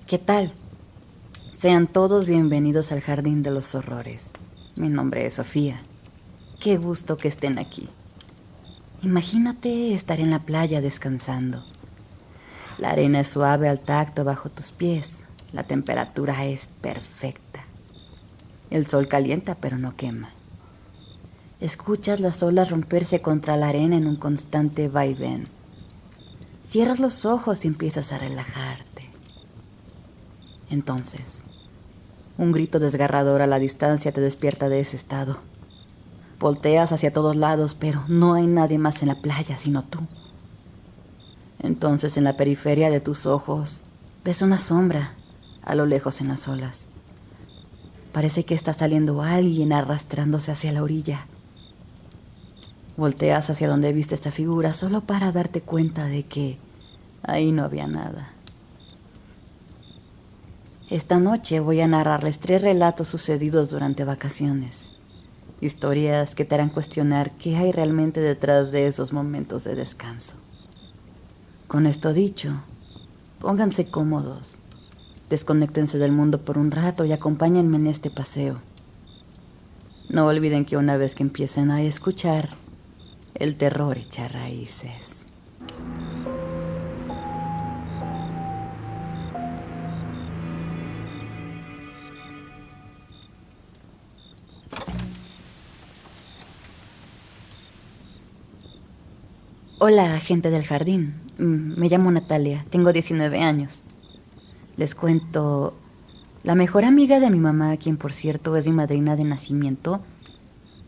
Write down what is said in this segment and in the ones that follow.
¿Qué tal? Sean todos bienvenidos al Jardín de los Horrores. Mi nombre es Sofía. Qué gusto que estén aquí. Imagínate estar en la playa descansando. La arena es suave al tacto bajo tus pies. La temperatura es perfecta. El sol calienta pero no quema. Escuchas las olas romperse contra la arena en un constante vaivén. Cierras los ojos y empiezas a relajarte. Entonces, un grito desgarrador a la distancia te despierta de ese estado. Volteas hacia todos lados, pero no hay nadie más en la playa sino tú. Entonces, en la periferia de tus ojos, ves una sombra a lo lejos en las olas. Parece que está saliendo alguien arrastrándose hacia la orilla. Volteas hacia donde viste esta figura solo para darte cuenta de que ahí no había nada. Esta noche voy a narrarles 3 relatos sucedidos durante vacaciones. Historias que te harán cuestionar qué hay realmente detrás de esos momentos de descanso. Con esto dicho, pónganse cómodos, desconéctense del mundo por un rato y acompáñenme en este paseo. No olviden que una vez que empiecen a escuchar, el terror echa raíces. Hola, gente del jardín. Me llamo Natalia, tengo 19 años. Les cuento, la mejor amiga de mi mamá, quien por cierto es mi madrina de nacimiento,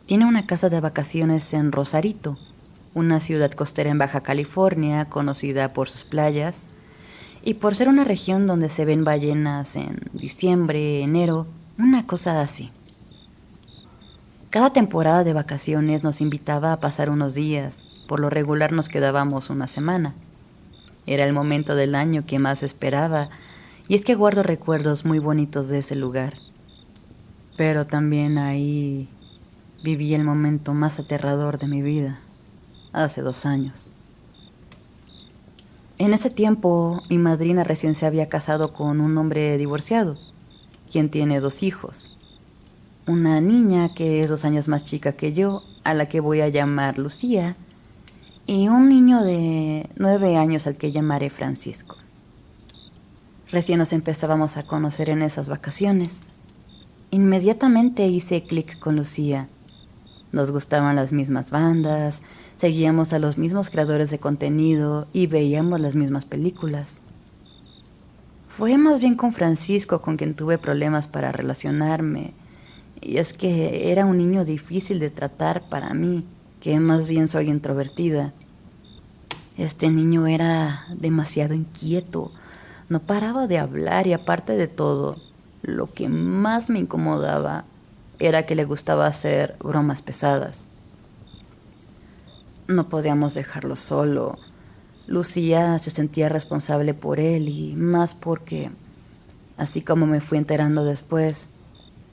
tiene una casa de vacaciones en Rosarito, una ciudad costera en Baja California, conocida por sus playas y por ser una región donde se ven ballenas en diciembre, enero, una cosa así. Cada temporada de vacaciones nos invitaba a pasar unos días, por lo regular nos quedábamos una semana. Era el momento del año que más esperaba, y es que guardo recuerdos muy bonitos de ese lugar. Pero también ahí viví el momento más aterrador de mi vida, hace 2 años. En ese tiempo, mi madrina recién se había casado con un hombre divorciado, quien tiene 2 hijos. Una niña que es 2 años más chica que yo, a la que voy a llamar Lucía, y un niño de 9 años al que llamaré Francisco. Recién nos empezábamos a conocer en esas vacaciones. Inmediatamente hice clic con Lucía. Nos gustaban las mismas bandas, seguíamos a los mismos creadores de contenido y veíamos las mismas películas. Fue más bien con Francisco con quien tuve problemas para relacionarme, y es que era un niño difícil de tratar para mí, que más bien soy introvertida. Este niño era demasiado inquieto, no paraba de hablar y aparte de todo, lo que más me incomodaba era que le gustaba hacer bromas pesadas. No podíamos dejarlo solo. Lucía se sentía responsable por él y más porque, así como me fui enterando después,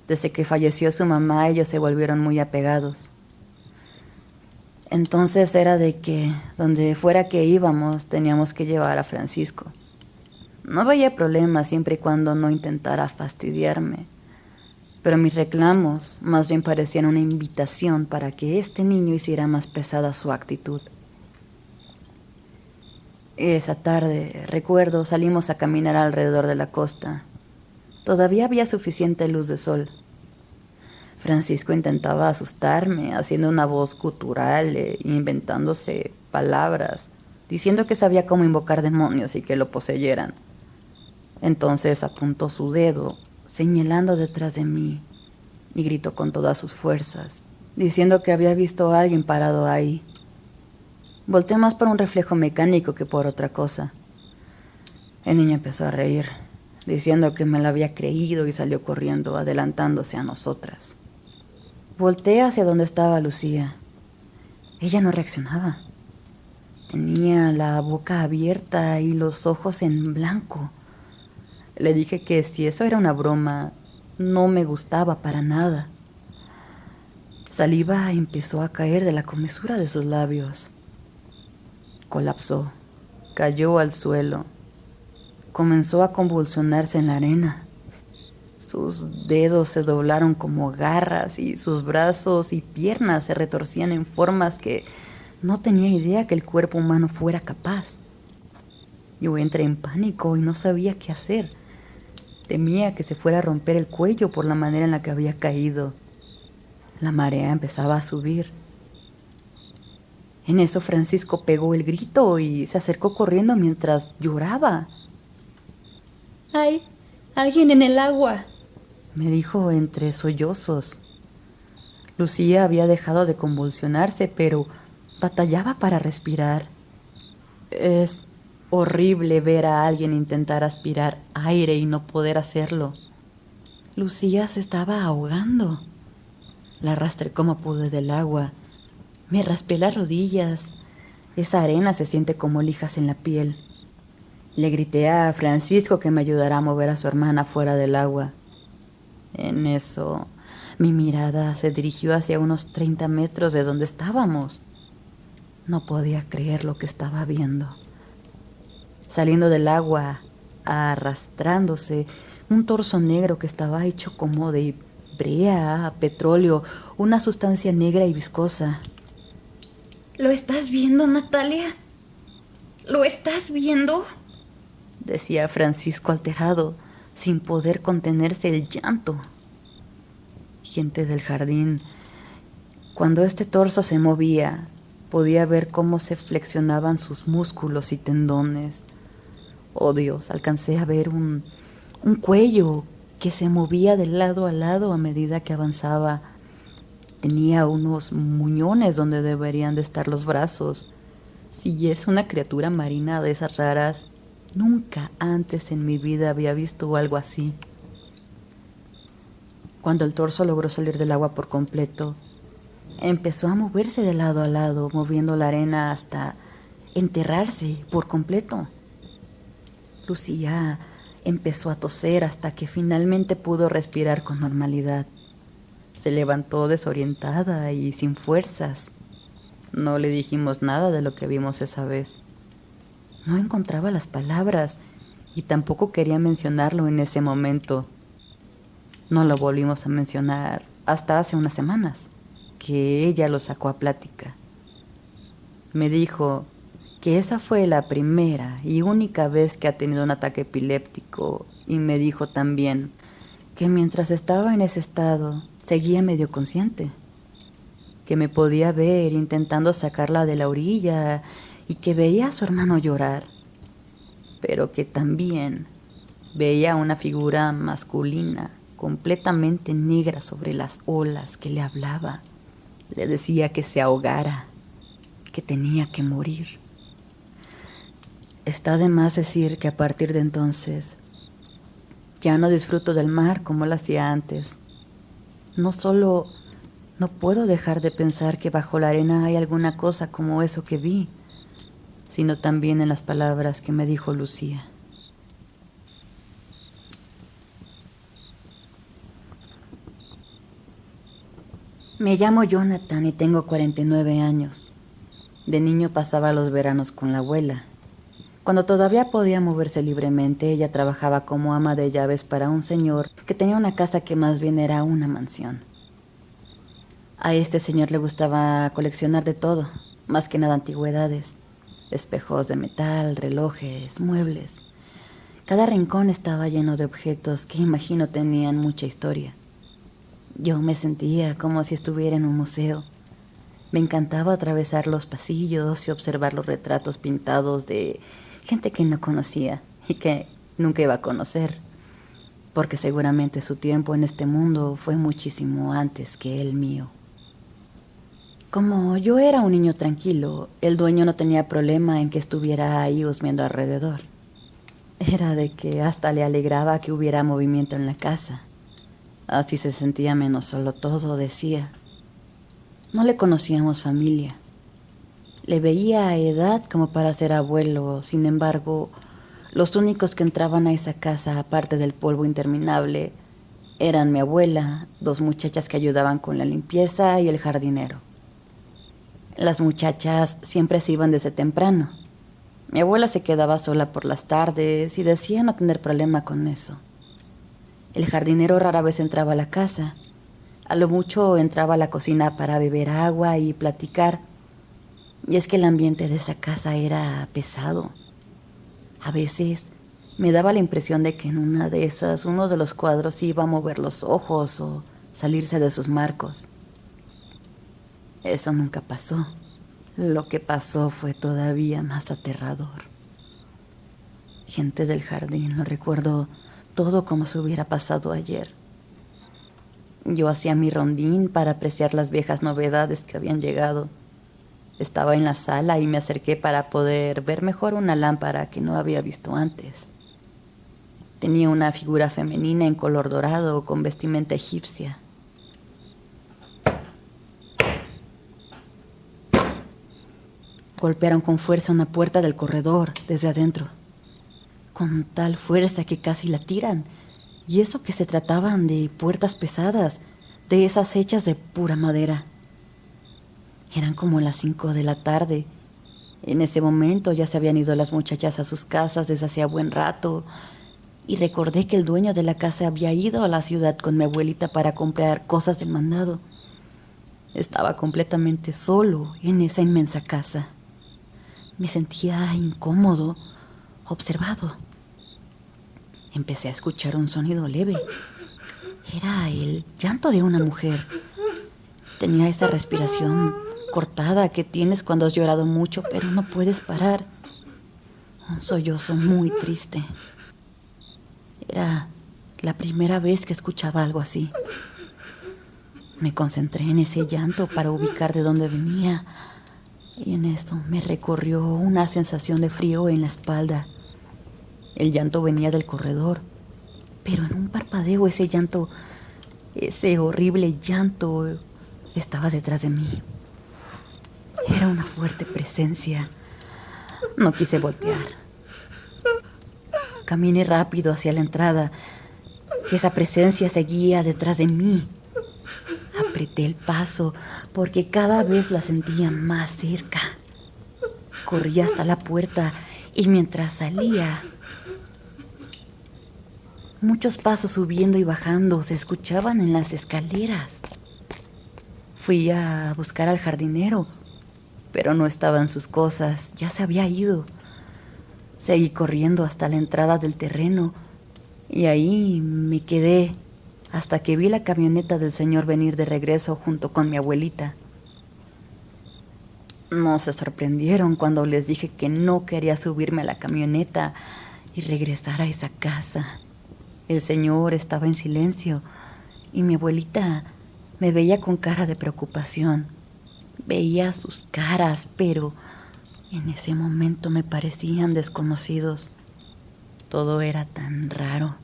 desde que falleció su mamá ellos se volvieron muy apegados. Entonces era de que donde fuera que íbamos teníamos que llevar a Francisco. No veía problema siempre y cuando no intentara fastidiarme, pero mis reclamos más bien parecían una invitación para que este niño hiciera más pesada su actitud. Esa tarde, recuerdo, salimos a caminar alrededor de la costa. Todavía había suficiente luz de sol. Francisco intentaba asustarme, haciendo una voz gutural e inventándose palabras, diciendo que sabía cómo invocar demonios y que lo poseyeran. Entonces apuntó su dedo, señalando detrás de mí, y gritó con todas sus fuerzas, diciendo que había visto a alguien parado ahí. Volteé más por un reflejo mecánico que por otra cosa. El niño empezó a reír, diciendo que me lo había creído y salió corriendo, adelantándose a nosotras. Volteé hacia donde estaba Lucía. Ella no reaccionaba. Tenía la boca abierta y los ojos en blanco. Le dije que si eso era una broma, no me gustaba para nada. Saliva empezó a caer de la comesura de sus labios. Colapsó, cayó al suelo. comenzó a convulsionarse en la arena. Sus dedos se doblaron como garras y sus brazos y piernas se retorcían en formas que no tenía idea que el cuerpo humano fuera capaz. Yo entré en pánico y no sabía qué hacer. Temía que se fuera a romper el cuello por la manera en la que había caído. La marea empezaba a subir. En eso Francisco pegó el grito y se acercó corriendo mientras lloraba. ¡Hay alguien en el agua!, me dijo entre sollozos. Lucía había dejado de convulsionarse, pero batallaba para respirar. Es horrible ver a alguien intentar aspirar aire y no poder hacerlo. Lucía se estaba ahogando. La arrastré como pude del agua. Me raspé las rodillas. Esa arena se siente como lijas en la piel. Le grité a Francisco que me ayudara a mover a su hermana fuera del agua. En eso, mi mirada se dirigió hacia unos 30 metros de donde estábamos. No podía creer lo que estaba viendo. Saliendo del agua, arrastrándose, un torso negro que estaba hecho como de brea, petróleo, una sustancia negra y viscosa. ¿Lo estás viendo, Natalia? ¿Lo estás viendo?, decía Francisco alterado, sin poder contenerse el llanto. Gente del jardín. Cuando este torso se movía, podía ver cómo se flexionaban sus músculos y tendones. Oh Dios, alcancé a ver un cuello que se movía de lado a lado a medida que avanzaba. Tenía unos muñones donde deberían de estar los brazos. Si es una criatura marina de esas raras, nunca antes en mi vida había visto algo así. Cuando el torso logró salir del agua por completo, empezó a moverse de lado a lado, moviendo la arena hasta enterrarse por completo. Lucía empezó a toser hasta que finalmente pudo respirar con normalidad. Se levantó desorientada y sin fuerzas. No le dijimos nada de lo que vimos esa vez. No encontraba las palabras y tampoco quería mencionarlo en ese momento. No lo volvimos a mencionar hasta hace unas semanas, que ella lo sacó a plática. Me dijo que esa fue la primera y única vez que ha tenido un ataque epiléptico, y me dijo también que mientras estaba en ese estado seguía medio consciente, que me podía ver intentando sacarla de la orilla y que veía a su hermano llorar, pero que también veía una figura masculina completamente negra sobre las olas que le hablaba. Le decía que se ahogara, que tenía que morir. Está de más decir que a partir de entonces ya no disfruto del mar como lo hacía antes. No solo no puedo dejar de pensar que bajo la arena hay alguna cosa como eso que vi, sino también en las palabras que me dijo Lucía. Me llamo Jonathan y tengo 49 años. De niño pasaba los veranos con la abuela. Cuando todavía podía moverse libremente, ella trabajaba como ama de llaves para un señor que tenía una casa que más bien era una mansión. A este señor le gustaba coleccionar de todo, más que nada antigüedades, espejos de metal, relojes, muebles. Cada rincón estaba lleno de objetos que imagino tenían mucha historia. Yo me sentía como si estuviera en un museo. Me encantaba atravesar los pasillos y observar los retratos pintados de gente que no conocía y que nunca iba a conocer, porque seguramente su tiempo en este mundo fue muchísimo antes que el mío. Como yo era un niño tranquilo, el dueño no tenía problema en que estuviera ahí husmeando alrededor. Era de que hasta le alegraba que hubiera movimiento en la casa. Así se sentía menos solo todo, decía. No le conocíamos familia. Le veía a edad como para ser abuelo. Sin embargo, los únicos que entraban a esa casa, aparte del polvo interminable, eran mi abuela, 2 muchachas que ayudaban con la limpieza y el jardinero. Las muchachas siempre se iban desde temprano. Mi abuela se quedaba sola por las tardes y decía no tener problema con eso. El jardinero rara vez entraba a la casa. A lo mucho entraba a la cocina para beber agua y platicar. Y es que el ambiente de esa casa era pesado. A veces me daba la impresión de que en una de esas uno de los cuadros iba a mover los ojos o salirse de sus marcos. Eso nunca pasó. Lo que pasó fue todavía más aterrador. Gente del jardín, lo recuerdo todo como si hubiera pasado ayer. Yo hacía mi rondín para apreciar las viejas novedades que habían llegado. Estaba en la sala y me acerqué para poder ver mejor una lámpara que no había visto antes. Tenía una figura femenina en color dorado con vestimenta egipcia. Golpearon con fuerza una puerta del corredor desde adentro, con tal fuerza que casi la tiran. Y eso que se trataban de puertas pesadas, de esas hechas de pura madera. Eran como las 5 de la tarde. En ese momento ya se habían ido las muchachas a sus casas desde hacía buen rato. Y recordé que el dueño de la casa había ido a la ciudad con mi abuelita para comprar cosas del mandado. Estaba completamente solo en esa inmensa casa. Me sentía incómodo, observado. Empecé a escuchar un sonido leve. Era el llanto de una mujer. Tenía esa respiración cortada que tienes cuando has llorado mucho, pero no puedes parar. Un sollozo muy triste. Era la primera vez que escuchaba algo así. Me concentré en ese llanto para ubicar de dónde venía. Y en esto me recorrió una sensación de frío en la espalda. El llanto venía del corredor, pero en un parpadeo ese llanto, ese horrible llanto, estaba detrás de mí. Era una fuerte presencia. No quise voltear. Caminé rápido hacia la entrada. Esa presencia seguía detrás de mí. Apreté el paso porque cada vez la sentía más cerca. Corrí hasta la puerta y mientras salía, muchos pasos subiendo y bajando se escuchaban en las escaleras. Fui a buscar al jardinero, pero no estaban sus cosas, ya se había ido. Seguí corriendo hasta la entrada del terreno y ahí me quedé hasta que vi la camioneta del señor venir de regreso junto con mi abuelita. No se sorprendieron cuando les dije que no quería subirme a la camioneta y regresar a esa casa. El señor estaba en silencio y mi abuelita me veía con cara de preocupación. Veía sus caras, pero en ese momento me parecían desconocidos. Todo era tan raro.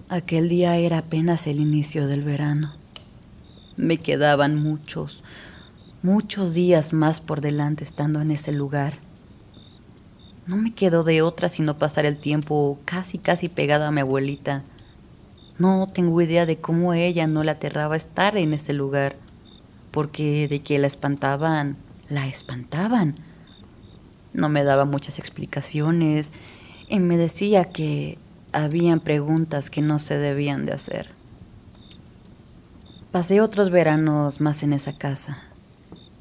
Aquel día era apenas el inicio del verano. Me quedaban muchos días más por delante estando en ese lugar. No me quedó de otra sino pasar el tiempo casi pegada a mi abuelita. No tengo idea de cómo a ella no le aterraba estar en ese lugar, porque de que la espantaban. No me daba muchas explicaciones y me decía que habían preguntas que no se debían de hacer. Pasé otros veranos más en esa casa.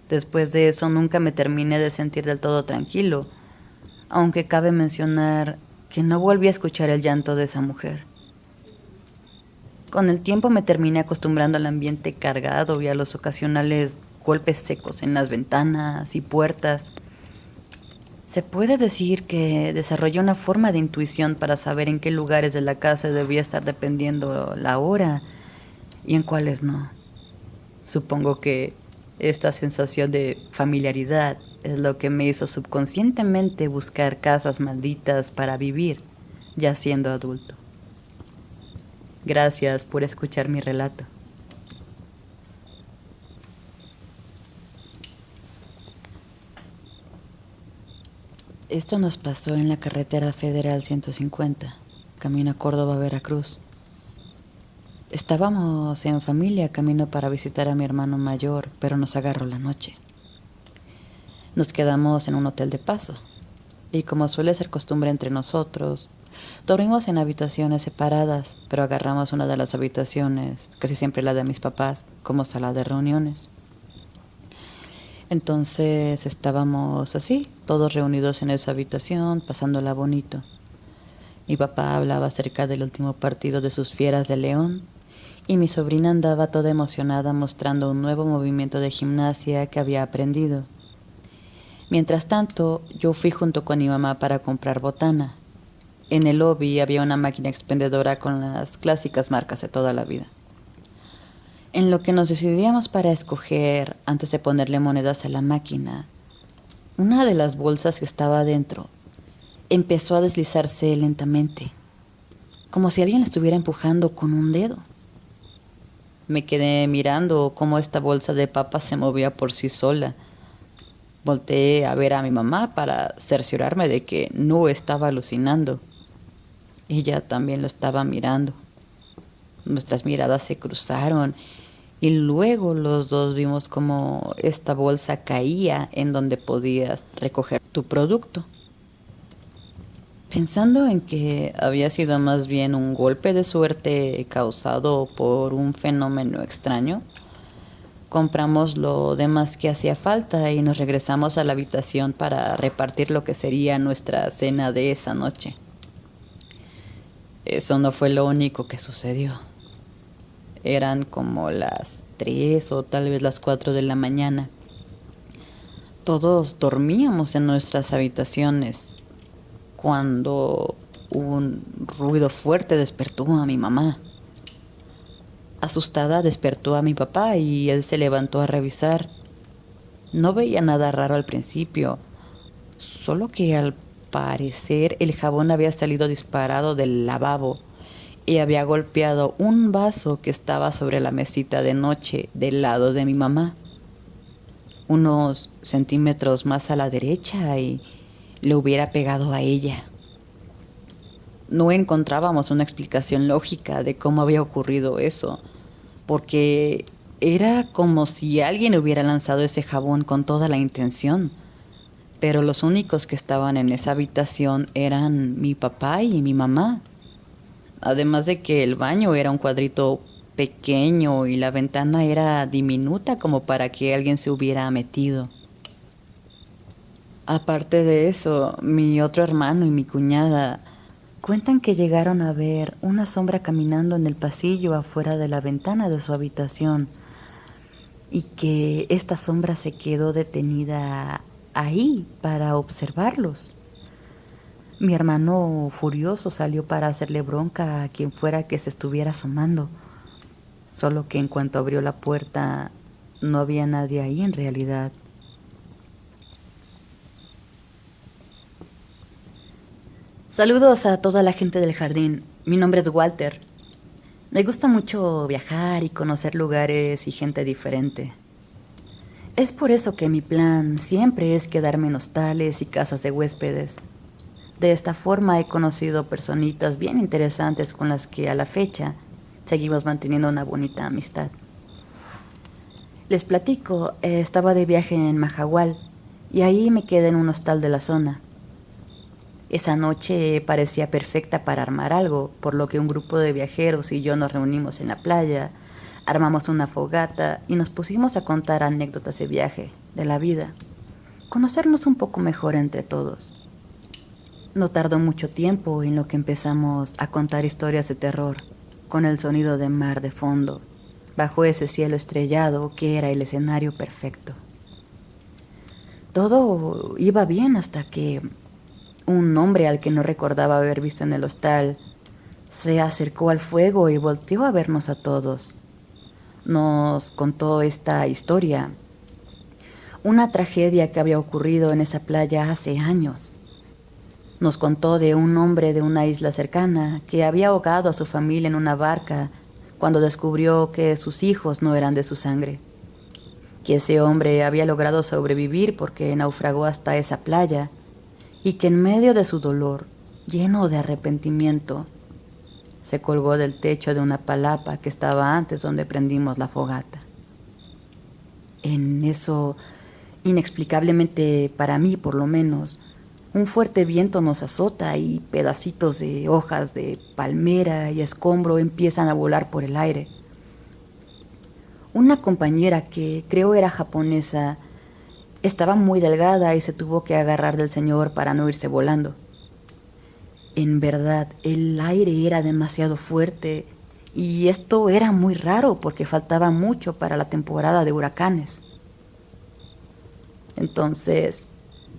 Después de eso nunca me terminé de sentir del todo tranquilo, aunque cabe mencionar que no volví a escuchar el llanto de esa mujer. Con el tiempo me terminé acostumbrando al ambiente cargado y a los ocasionales golpes secos en las ventanas y puertas. Se puede decir que desarrollé una forma de intuición para saber en qué lugares de la casa debía estar dependiendo la hora y en cuáles no. Supongo que esta sensación de familiaridad es lo que me hizo subconscientemente buscar casas malditas para vivir, ya siendo adulto. Gracias por escuchar mi relato. Esto nos pasó en la carretera federal 150, camino a Córdoba, Veracruz. Estábamos en familia camino para visitar a mi hermano mayor, pero nos agarró la noche. Nos quedamos en un hotel de paso y, como suele ser costumbre entre nosotros, dormimos en habitaciones separadas, pero agarramos una de las habitaciones, casi siempre la de mis papás, como sala de reuniones. Entonces estábamos así, todos reunidos en esa habitación, pasándola bonito. Mi papá hablaba acerca del último partido de sus Fieras de León y mi sobrina andaba toda emocionada mostrando un nuevo movimiento de gimnasia que había aprendido. Mientras tanto, yo fui junto con mi mamá para comprar botana. En el lobby había una máquina expendedora con las clásicas marcas de toda la vida. En lo que nos decidíamos para escoger, antes de ponerle monedas a la máquina, una de las bolsas que estaba dentro empezó a deslizarse lentamente, como si alguien la estuviera empujando con un dedo. Me quedé mirando cómo esta bolsa de papas se movía por sí sola. Volteé a ver a mi mamá para cerciorarme de que no estaba alucinando. Ella también lo estaba mirando. Nuestras miradas se cruzaron y luego los dos vimos cómo esta bolsa caía en donde podías recoger tu producto. Pensando en que había sido más bien un golpe de suerte causado por un fenómeno extraño, compramos lo demás que hacía falta y nos regresamos a la habitación para repartir lo que sería nuestra cena de esa noche. Eso no fue lo único que sucedió. Eran como las 3 o tal vez las 4 de la mañana. Todos dormíamos en nuestras habitaciones cuando un ruido fuerte despertó a mi mamá. Asustada despertó a mi papá y él se levantó a revisar. No veía nada raro al principio, solo que al parecer el jabón había salido disparado del lavabo y había golpeado un vaso que estaba sobre la mesita de noche del lado de mi mamá, unos centímetros más a la derecha, y le hubiera pegado a ella. No encontrábamos una explicación lógica de cómo había ocurrido eso, porque era como si alguien hubiera lanzado ese jabón con toda la intención. Pero los únicos que estaban en esa habitación eran mi papá y mi mamá. Además de que el baño era un cuadrito pequeño y la ventana era diminuta como para que alguien se hubiera metido. Aparte de eso, mi otro hermano y mi cuñada cuentan que llegaron a ver una sombra caminando en el pasillo afuera de la ventana de su habitación y que esta sombra se quedó detenida ahí para observarlos. Mi hermano furioso salió para hacerle bronca a quien fuera que se estuviera asomando, solo que en cuanto abrió la puerta no había nadie ahí en realidad. Saludos a toda la gente del jardín. Mi nombre es Walter. Me gusta mucho viajar y conocer lugares y gente diferente. Es por eso que mi plan siempre es quedarme en hostales y casas de huéspedes. De esta forma he conocido personitas bien interesantes con las que a la fecha seguimos manteniendo una bonita amistad. Les platico, estaba de viaje en Mahahual y ahí me quedé en un hostal de la zona. Esa noche parecía perfecta para armar algo, por lo que un grupo de viajeros y yo nos reunimos en la playa, armamos una fogata y nos pusimos a contar anécdotas de viaje, de la vida, conocernos un poco mejor entre todos. No tardó mucho tiempo en lo que empezamos a contar historias de terror, con el sonido de mar de fondo, bajo ese cielo estrellado que era el escenario perfecto. Todo iba bien hasta que un hombre al que no recordaba haber visto en el hostal se acercó al fuego y volteó a vernos a todos. Nos contó esta historia, una tragedia que había ocurrido en esa playa hace años. Nos contó de un hombre de una isla cercana que había ahogado a su familia en una barca cuando descubrió que sus hijos no eran de su sangre. Que ese hombre había logrado sobrevivir porque naufragó hasta esa playa y que en medio de su dolor, lleno de arrepentimiento, se colgó del techo de una palapa que estaba antes donde prendimos la fogata. En eso Inexplicablemente, para mí por lo menos, un fuerte viento nos azota y pedacitos de hojas de palmera y escombro empiezan a volar por el aire. Una compañera que creo era japonesa estaba muy delgada y se tuvo que agarrar del señor para no irse volando. En verdad, el aire era demasiado fuerte y esto era muy raro porque faltaba mucho para la temporada de huracanes. Entonces,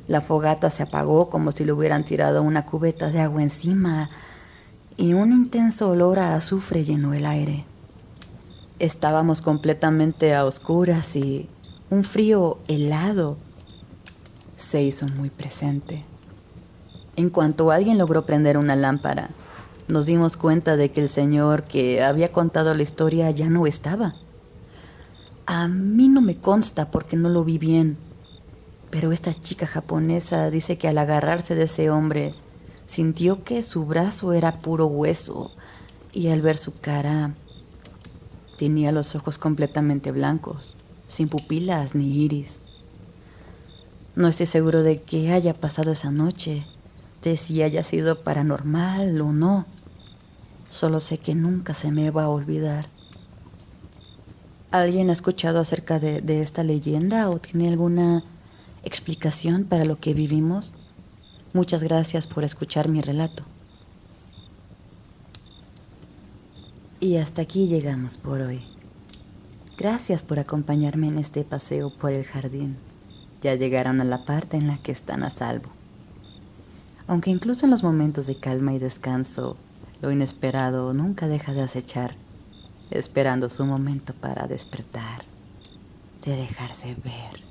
la fogata se apagó como si le hubieran tirado una cubeta de agua encima y un intenso olor a azufre llenó el aire. Estábamos completamente a oscuras y un frío helado se hizo muy presente. En cuanto alguien logró prender una lámpara, nos dimos cuenta de que el señor que había contado la historia ya no estaba. A mí no me consta porque no lo vi bien, pero esta chica japonesa dice que al agarrarse de ese hombre, sintió que su brazo era puro hueso y al ver su cara, tenía los ojos completamente blancos, sin pupilas ni iris. No estoy seguro de qué haya pasado esa noche, de si haya sido paranormal o no. Solo sé que nunca se me va a olvidar. ¿Alguien ha escuchado acerca de esta leyenda o tiene alguna explicación para lo que vivimos? Muchas gracias por escuchar mi relato. Y hasta aquí llegamos por hoy. Gracias por acompañarme en este paseo por el jardín. Ya llegaron a la parte en la que están a salvo. Aunque incluso en los momentos de calma y descanso, lo inesperado nunca deja de acechar, esperando su momento para despertar, de dejarse ver.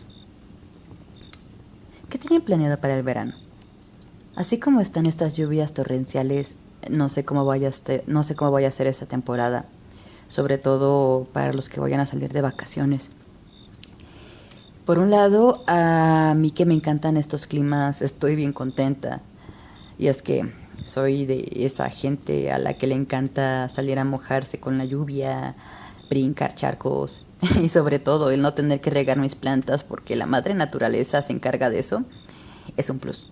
¿Qué tienen planeado para el verano? Así como están estas lluvias torrenciales, no sé cómo vaya a ser esta temporada, sobre todo para los que vayan a salir de vacaciones. Por un lado, a mí que me encantan estos climas, estoy bien contenta. Y es que soy de esa gente a la que le encanta salir a mojarse con la lluvia, brincar charcos y sobre todo el no tener que regar mis plantas porque la madre naturaleza se encarga de eso, es un plus.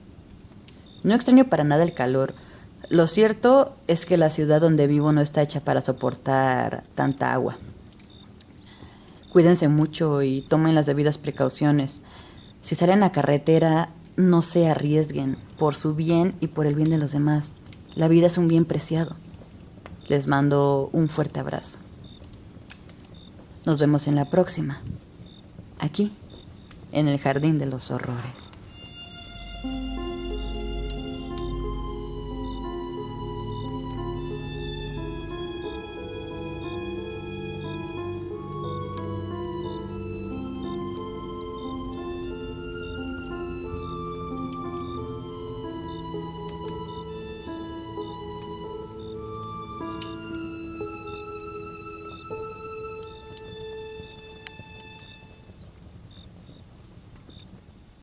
No extraño para nada el calor. Lo cierto es que la ciudad donde vivo no está hecha para soportar tanta agua. Cuídense mucho y tomen las debidas precauciones. Si salen a carretera, no se arriesguen por su bien y por el bien de los demás. La vida es un bien preciado. Les mando un fuerte abrazo. Nos vemos en la próxima, aquí, en el Jardín de los Horrores.